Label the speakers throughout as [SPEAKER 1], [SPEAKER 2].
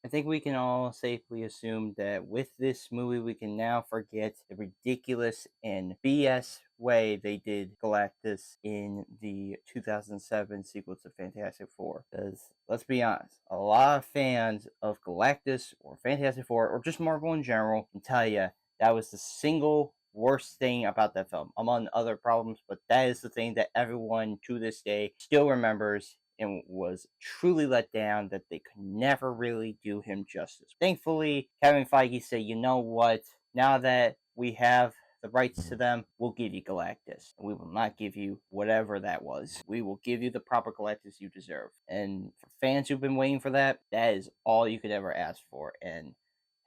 [SPEAKER 1] I think we can all safely assume that with this movie, we can now forget the ridiculous and BS way they did Galactus in the 2007 sequel to Fantastic Four. Because, let's be honest, a lot of fans of Galactus or Fantastic Four, or just Marvel in general, can tell you that was the single worst thing about that film, among other problems, but that is the thing that everyone to this day still remembers and was truly let down, that they could never really do him justice. Thankfully, Kevin Feige said, you know what, now that we have the rights to them, we'll give you Galactus. We will not give you whatever that was. We will give you the proper Galactus you deserve. And for fans who've been waiting for that, that is all you could ever ask for. And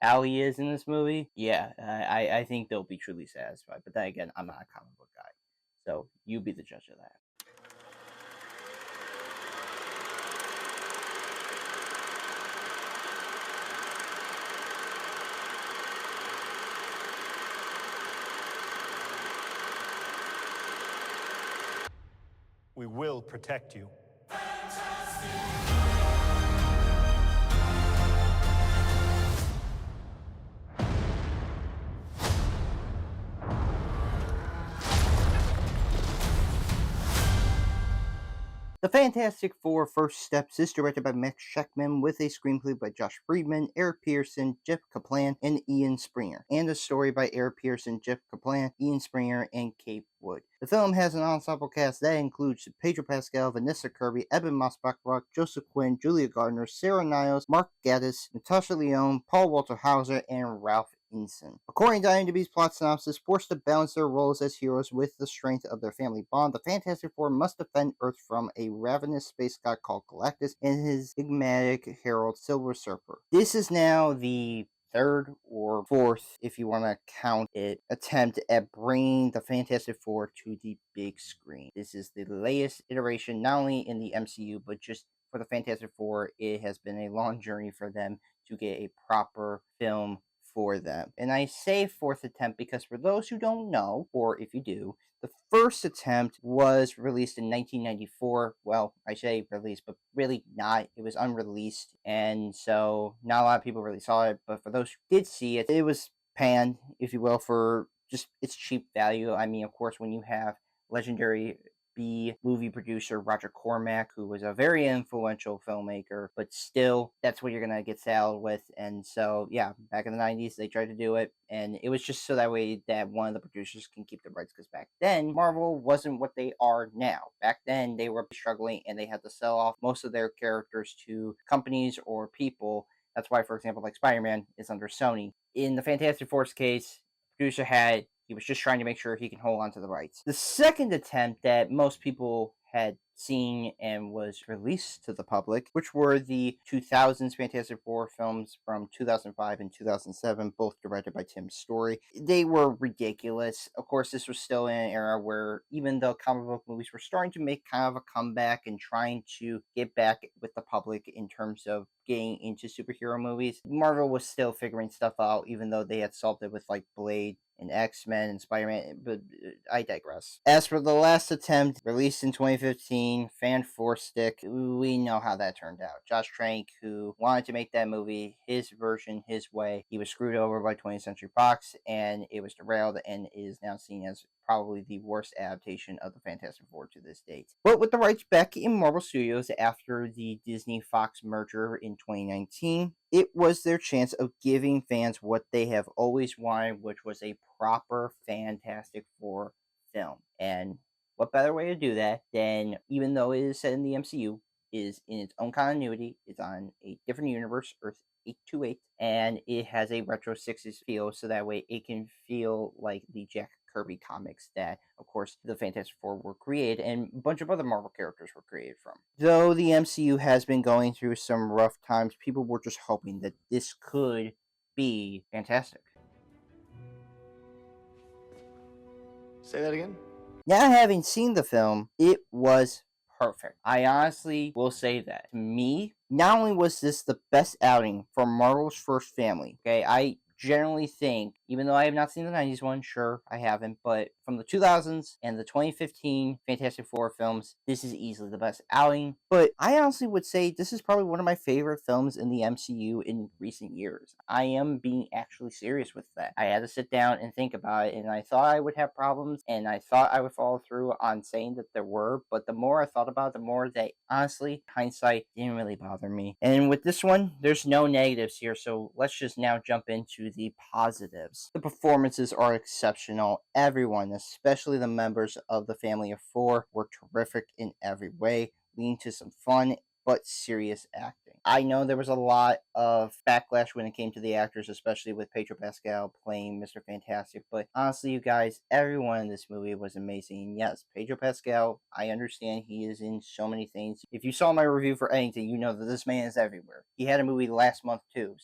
[SPEAKER 1] how he is in this movie, yeah, I think they'll be truly satisfied. But then again, I'm not a comic book guy. So you be the judge of that.
[SPEAKER 2] We will protect you.
[SPEAKER 1] The Fantastic Four First Steps is directed by Max Shakman with a screenplay by Josh Friedman, Eric Pearson, Jeff Kaplan, and Ian Springer, and a story by Eric Pearson, Jeff Kaplan, Ian Springer, and Kate Wood. The film has an ensemble cast that includes Pedro, Pascal, Vanessa, Kirby, Ebon, Moss-Bachrach, Joseph Quinn, Julia Garner, Sarah Niles, Mark Gatiss, Natasha, Lyonne, Paul Walter Hauser, and Ralph Ineson. According to IMDb's plot synopsis, forced to balance their roles as heroes with the strength of their family bond, the Fantastic Four must defend Earth from a ravenous space god called Galactus and his enigmatic herald Silver Surfer. This is now the third or fourth, if you want to count it, attempt at bringing the Fantastic Four to the big screen. This is the latest iteration, not only in the MCU, but just for the Fantastic Four. It has been a long journey for them to get a proper film for them. And I say fourth attempt because for those who don't know, or if you do, the first attempt was released in 1994. Well, I say released, but really not. It was unreleased, and so not a lot of people really saw it. But for those who did see it, it was panned, if you will, for just its cheap value. I mean, of course, when you have legendary B movie producer Roger Cormack, who was a very influential filmmaker, but still, that's what you're gonna get saddled with. And so, yeah, back in the 90s, they tried to do it, and it was just so that way that one of the producers can keep the rights, because back then, Marvel wasn't what they are now. Back then, they were struggling, and they had to sell off most of their characters to companies or people. That's why, for example, like Spider-Man is under Sony. In the Fantastic Four's case, producer he was just trying to make sure he can hold on to the rights. The second attempt that most people had seen and was released to the public, which were the 2000s Fantastic Four films from 2005 and 2007, both directed by Tim Story. They were ridiculous. Of course, this was still in an era where even though comic book movies were starting to make kind of a comeback and trying to get back with the public in terms of getting into superhero movies, Marvel was still figuring stuff out, even though they had solved it with like Blade and X-Men and Spider-Man, but I digress. As for the last attempt, released in 2015, Fan Four Stick, we know how that turned out. Josh Trank, who wanted to make that movie his version, his way, he was screwed over by 20th Century Fox, and it was derailed, and is now seen as probably the worst adaptation of the Fantastic Four to this date. But with the rights back in Marvel Studios after the Disney-Fox merger in 2019, it was their chance of giving fans what they have always wanted, which was a proper Fantastic Four film. And what better way to do that than, even though it is set in the MCU, is in its own continuity, it's on a different universe, Earth 828, and it has a retro 60s feel, so that way it can feel like the Jack Kirby comics that, of course, the Fantastic Four were created, and a bunch of other Marvel characters were created from. Though the MCU has been going through some rough times, people were just hoping that this could be fantastic.
[SPEAKER 2] Say that again?
[SPEAKER 1] Now, having seen the film, it was perfect. I honestly will say that. To me, not only was this the best outing for Marvel's first family, okay, I generally think, even though I have not seen the 90s one, sure, I haven't, but from the 2000s and the 2015 Fantastic Four films, this is easily the best outing. But I honestly would say this is probably one of my favorite films in the MCU in recent years. I am being actually serious with that. I had to sit down and think about it, and I thought I would have problems, and I thought I would follow through on saying that there were, but the more I thought about it, the more that honestly, hindsight didn't really bother me. And with this one, there's no negatives here, so let's just now jump into the positives. The performances are exceptional. Everyone, especially the members of the family of four, were terrific in every way, leading to some fun but serious acting. I know there was a lot of backlash when it came to the actors, especially with Pedro Pascal playing Mr. Fantastic, but honestly, you guys, everyone in this movie was amazing. And yes, Pedro Pascal, I understand he is in so many things. If you saw my review for anything, you know that this man is everywhere. He had a movie last month too,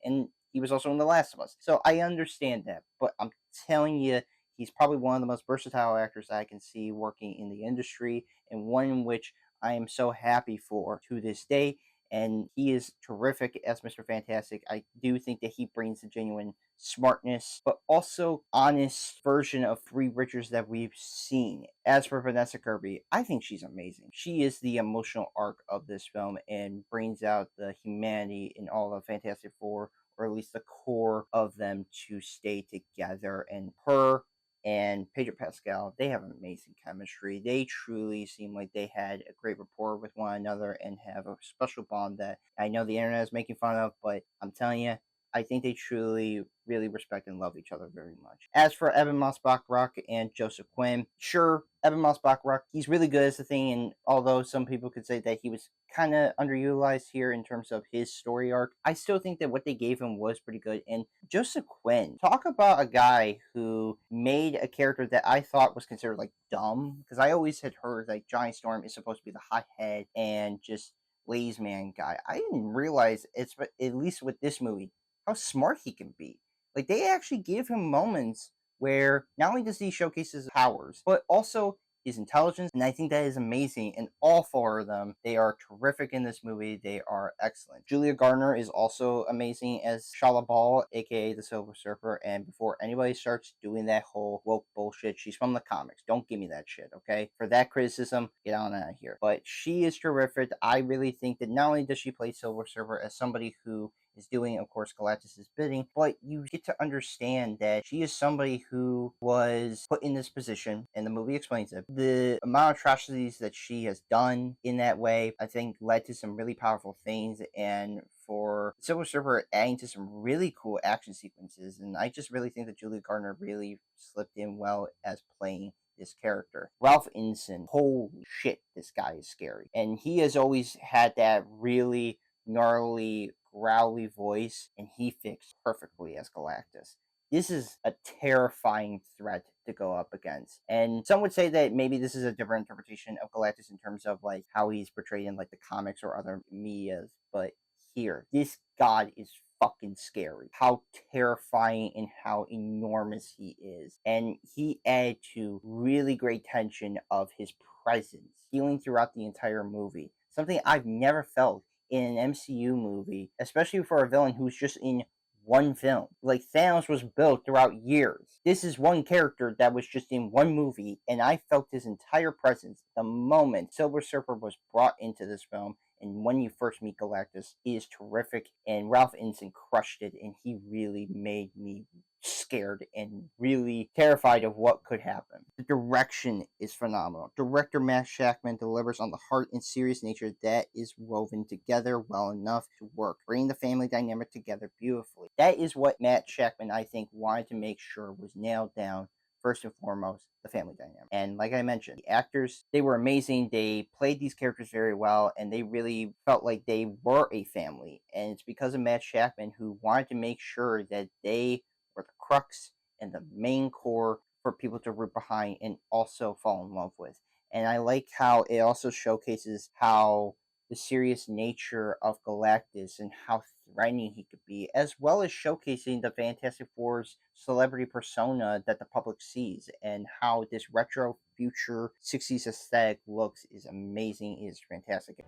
[SPEAKER 1] and he was also in The Last of Us. So I understand that, but I'm telling you, he's probably one of the most versatile actors I can see working in the industry, and one in which I am so happy for to this day. And he is terrific as Mr. Fantastic. I do think that he brings a genuine smartness, but also honest version of Reed Richards that we've seen. As for Vanessa Kirby, I think she's amazing. She is the emotional arc of this film and brings out the humanity in all of Fantastic Four, or at least the core of them, to stay together. And her and Pedro Pascal, they have amazing chemistry. They truly seem like they had a great rapport with one another and have a special bond that I know the internet is making fun of, but I'm telling you, I think they truly, really respect and love each other very much. As for Ebon Moss-Bachrach and Joseph Quinn, sure, Ebon Moss-Bachrach, he's really good as the thing, and although some people could say that he was kind of underutilized here in terms of his story arc, I still think that what they gave him was pretty good. And Joseph Quinn, talk about a guy who made a character that I thought was considered like dumb, because I always had heard like Johnny Storm is supposed to be the hothead and just lazy man guy. I didn't realize it's, at least with this movie, how smart he can be. Like, they actually give him moments where not only does he showcase his powers, but also his intelligence, and I think that is amazing. And all four of them, they are terrific in this movie. They are excellent. Julia Garner is also amazing as Shala Ball, aka the Silver Surfer. And before anybody starts doing that whole woke bullshit, she's from the comics. Don't give me that shit, okay? For that criticism, get on out of here. But she is terrific. I really think that not only does she play Silver Surfer as somebody who is doing, of course, Gatiss' bidding, but you get to understand that she is somebody who was put in this position, and the movie explains it. The amount of atrocities that she has done in that way, I think, led to some really powerful things, and for Silver Surfer adding to some really cool action sequences, and I just really think that Julia Garner really slipped in well as playing this character. Ralph Ineson, holy shit, this guy is scary. And he has always had that really gnarly, growly voice, and he fits perfectly as Galactus. This is a terrifying threat to go up against. And some would say that maybe this is a different interpretation of Galactus in terms of like how he's portrayed in like the comics or other medias, but here, this god is fucking scary. How terrifying and how enormous he is. And he added to really great tension of his presence, feeling throughout the entire movie. Something I've never felt in an MCU movie, especially for a villain who's just in one film. Like, Thanos was built throughout years. This is one character that was just in one movie, and I felt his entire presence the moment Silver Surfer was brought into this film. And when you first meet Galactus, he is terrific, and Ralph Ineson crushed it, and he really made me scared and really terrified of what could happen. The direction is phenomenal. Director Matt Shakman delivers on the heart and serious nature that is woven together well enough to work, bringing the family dynamic together beautifully. That is what Matt Shakman, I think, wanted to make sure was nailed down. First and foremost, the family dynamic. And like I mentioned, the actors, they were amazing. They played these characters very well, and they really felt like they were a family. And it's because of Matt Shakman, who wanted to make sure that they were the crux and the main core for people to root behind and also fall in love with. And I like how it also showcases how the serious nature of Galactus and how threatening he could be, as well as showcasing the Fantastic Four's celebrity persona that the public sees, and how this retro future 60s aesthetic looks is amazing. It is fantastic.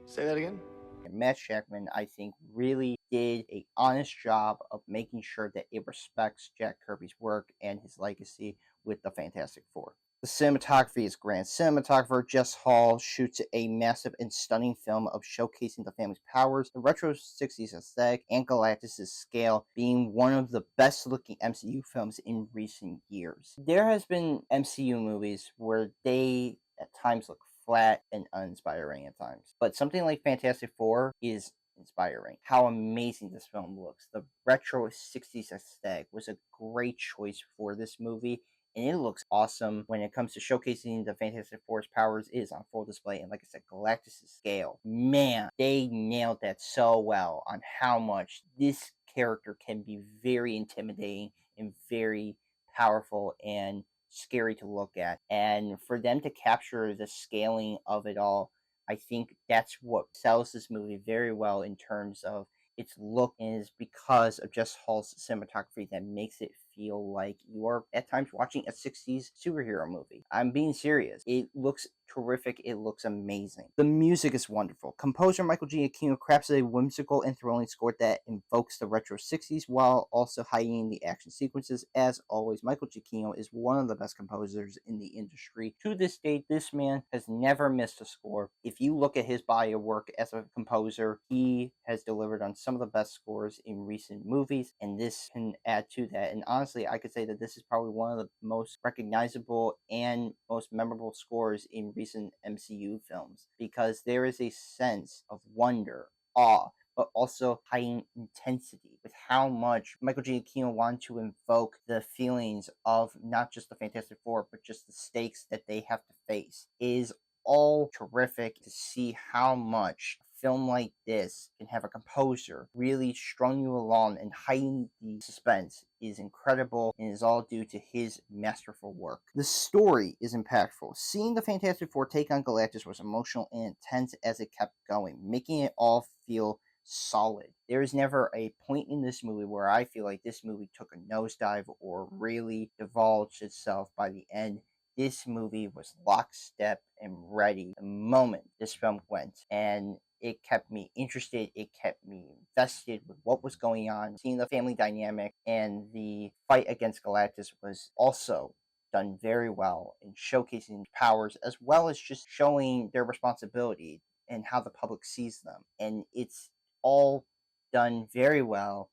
[SPEAKER 2] Say that again?
[SPEAKER 1] and Matt Shakman, I think, really did a honest job of making sure that it respects Jack Kirby's work and his legacy with the Fantastic Four. The cinematography is grand. Cinematographer Jess Hall shoots a massive and stunning film of showcasing the family's powers, the retro 60s aesthetic, and Galactus' scale, being one of the best looking MCU films in recent years. There has been MCU movies where they at times look flat and uninspiring at times, but something like Fantastic Four is inspiring. How amazing this film looks. The retro 60s aesthetic was a great choice for this movie, and it looks awesome when it comes to showcasing the Fantastic Four's powers. It is on full display, and like I said, Galactus' scale, man, they nailed that so well on how much this character can be very intimidating and very powerful and scary to look at. And for them to capture the scaling of it all, I think that's what sells this movie very well in terms of its look, is because of Jess Hall's cinematography that makes it feel like you are at times watching a 60s superhero movie. I'm being serious. It looks terrific. It looks amazing. The music is wonderful. Composer Michael Giacchino crafts a whimsical and thrilling score that invokes the retro 60s while also hiding the action sequences. As always, Michael Giacchino is one of the best composers in the industry. To this date, this man has never missed a score. If you look at his body of work as a composer, he has delivered on some of the best scores in recent movies, and this can add to that. And honestly, I could say that this is probably one of the most recognizable and most memorable scores in recent MCU films, because there is a sense of wonder, awe, but also heightened intensity with how much Michael Giacchino wanted to invoke the feelings of not just the Fantastic Four, but just the stakes that they have to face. It is all terrific to see how much a film like this can have a composer really strung you along and heighten the suspense is incredible, and is all due to his masterful work. The story is impactful. Seeing the Fantastic Four take on Galactus was emotional and intense as it kept going, making it all feel solid. There is never a point in this movie where I feel like this movie took a nosedive or really divulged itself by the end. This movie was lockstep and ready the moment this film went, and it kept me interested. It kept me invested with what was going on. Seeing the family dynamic and the fight against Galactus was also done very well in showcasing powers, as well as just showing their responsibility and how the public sees them. And it's all done very well.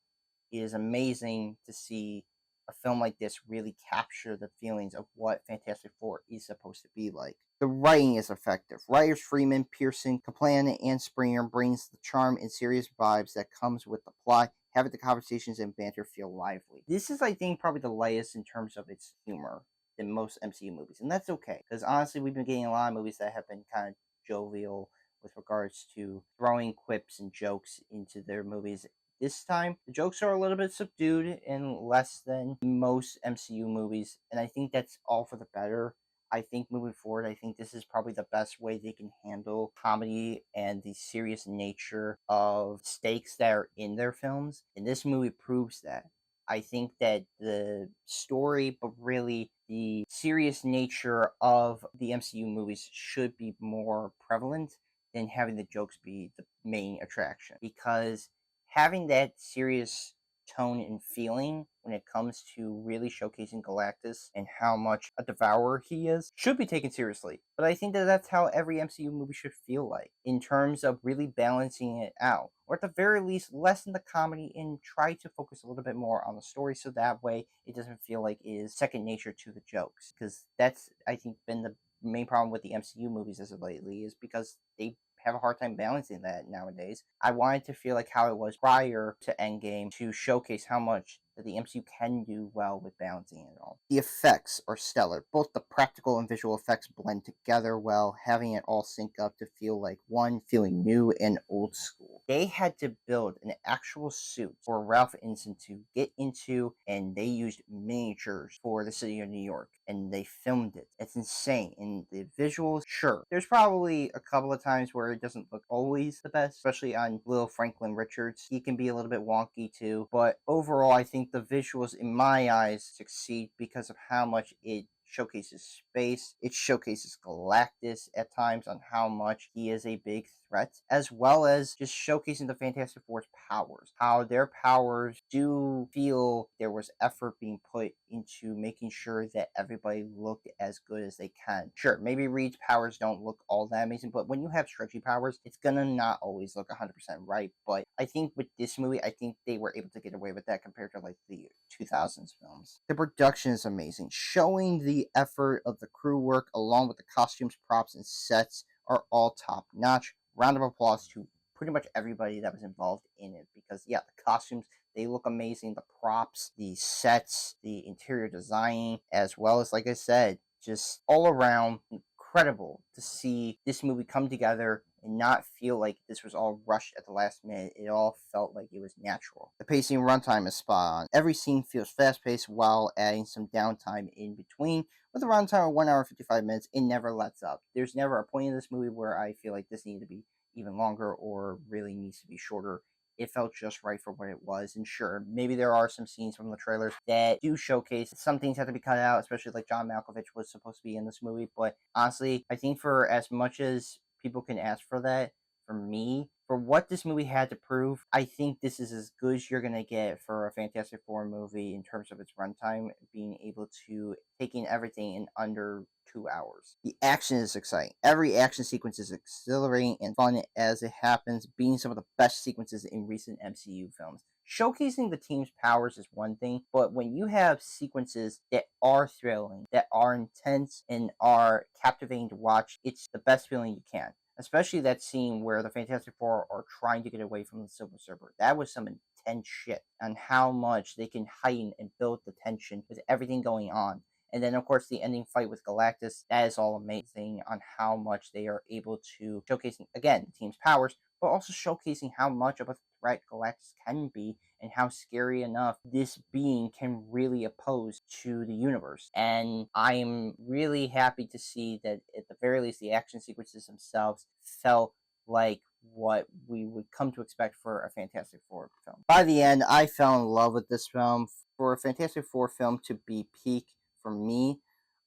[SPEAKER 1] It is amazing to see a film like this really capture the feelings of what Fantastic Four is supposed to be like. The writing is effective. Writers Friedman, Pearson, Kaplan, and Springer brings the charm and serious vibes that comes with the plot, having the conversations and banter feel lively. This is, I think, probably the lightest in terms of its humor than most MCU movies, and that's okay, because honestly, we've been getting a lot of movies that have been kind of jovial with regards to throwing quips and jokes into their movies. This time, the jokes are a little bit subdued and less than most MCU movies, and I think that's all for the better. I think moving forward, I think this is probably the best way they can handle comedy and the serious nature of stakes that are in their films, and this movie proves that. I think that the story, but really the serious nature of the MCU movies should be more prevalent than having the jokes be the main attraction, because having that serious tone and feeling when it comes to really showcasing Galactus and how much a devourer he is should be taken seriously. But I think that that's how every MCU movie should feel like, in terms of really balancing it out, or at the very least lessen the comedy and try to focus a little bit more on the story, so that way it doesn't feel like it is second nature to the jokes. Because that's, I think, been the main problem with the MCU movies as of lately, is because they have a hard time balancing that nowadays. I wanted to feel like how it was prior to Endgame, to showcase how much that the MCU can do well with balancing it all. The effects are stellar. Both the practical and visual effects blend together well, having it all sync up to feel like one, feeling new and old school. They had to build an actual suit for Ralph Ineson to get into, and they used miniatures for the city of New York, and they filmed it. It's insane. And the visuals, sure, there's probably a couple of times where it doesn't look always the best, especially on little Franklin Richards. He can be a little bit wonky too, but overall I think the visuals in my eyes succeed because of how much it showcases space. It showcases Galactus at times on how much he is a big threat, as well as just showcasing the Fantastic Four's powers, how their powers do feel there was effort being put into making sure that everybody looked as good as they can. Sure, maybe Reed's powers don't look all that amazing, but when you have stretchy powers, it's gonna not always look 100% right. But I think with this movie, I think they were able to get away with that compared to like the 2000s films. The production is amazing, showing the effort of the crew work along with the costumes, props, and sets are all top notch. Round of applause to pretty much everybody that was involved in it, because yeah, the costumes, they look amazing, the props, the sets, the interior design, as well as, like I said, just all around incredible to see this movie come together and not feel like this was all rushed at the last minute. It all felt like it was natural. The pacing and runtime is spot on. Every scene feels fast paced while adding some downtime in between. With a runtime of 1 hour 55 minutes, it never lets up. There's never a point in this movie where I feel like this needed to be even longer or really needs to be shorter. It felt just right for what it was. And sure, maybe there are some scenes from the trailers that do showcase some things have to be cut out, especially like John Malkovich was supposed to be in this movie. But honestly, I think for as much as people can ask for that, for me, for what this movie had to prove, I think this is as good as you're going to get for a Fantastic Four movie in terms of its runtime, being able to take in everything in under 2 hours. The action is exciting. Every action sequence is exhilarating and fun as it happens, being some of the best sequences in recent MCU films. Showcasing the team's powers is one thing, but when you have sequences that are thrilling, that are intense, and are captivating to watch, it's the best feeling you can. Especially that scene where the Fantastic Four are trying to get away from the Silver Surfer. That was some intense shit on how much they can heighten and build the tension with everything going on. And then, of course, the ending fight with Galactus, that is all amazing on how much they are able to showcase, again, the team's powers, but also showcasing how much of a threat Galactus can be and how scary enough this being can really oppose to the universe. And I am really happy to see that at the very least the action sequences themselves felt like what we would come to expect for a Fantastic Four film. By the end, I fell in love with this film. For a Fantastic Four film to be peak for me,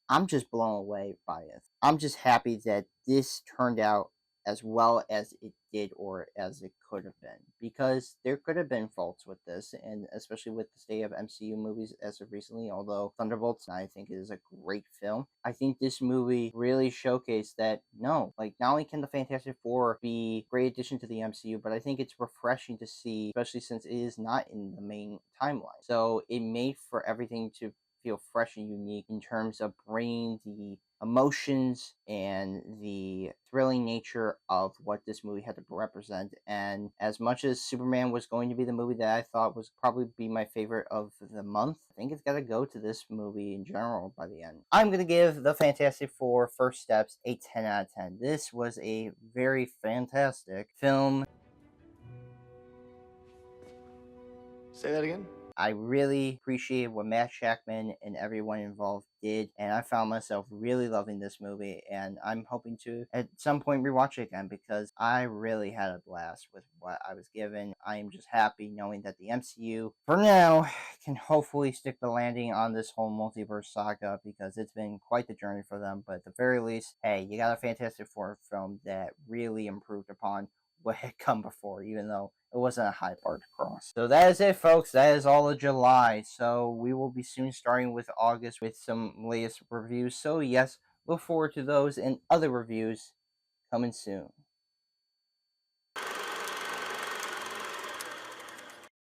[SPEAKER 1] I'm just blown away by it. I'm just happy that this turned out as well as it did or as it could have been, because there could have been faults with this, and especially with the state of MCU movies as of recently. Although Thunderbolts, I think, is a great film, I think this movie really showcased that no, like, not only can the Fantastic Four be a great addition to the MCU, but I think it's refreshing to see, especially since it is not in the main timeline. So it made for everything to feel fresh and unique in terms of bringing the emotions and the thrilling nature of what this movie had to represent. And as much as Superman was going to be the movie that I thought was probably be my favorite of the month, I think it's got to go to this movie in general by the end. I'm going to give the Fantastic Four First Steps a 10 out of 10. This was a very fantastic film.
[SPEAKER 2] Say that again?
[SPEAKER 1] I really appreciate what Matt Shakman and everyone involved did, and I found myself really loving this movie, and I'm hoping to at some point rewatch it again because I really had a blast with what I was given. I am just happy knowing that the MCU, for now, can hopefully stick the landing on this whole multiverse saga, because it's been quite the journey for them. But at the very least, hey, you got a Fantastic Four film that really improved upon what had come before, even though it wasn't a high bar to cross. So that is it, folks. That is all of July. So we will be soon starting with August with some latest reviews. So yes, look forward to those and other reviews coming soon.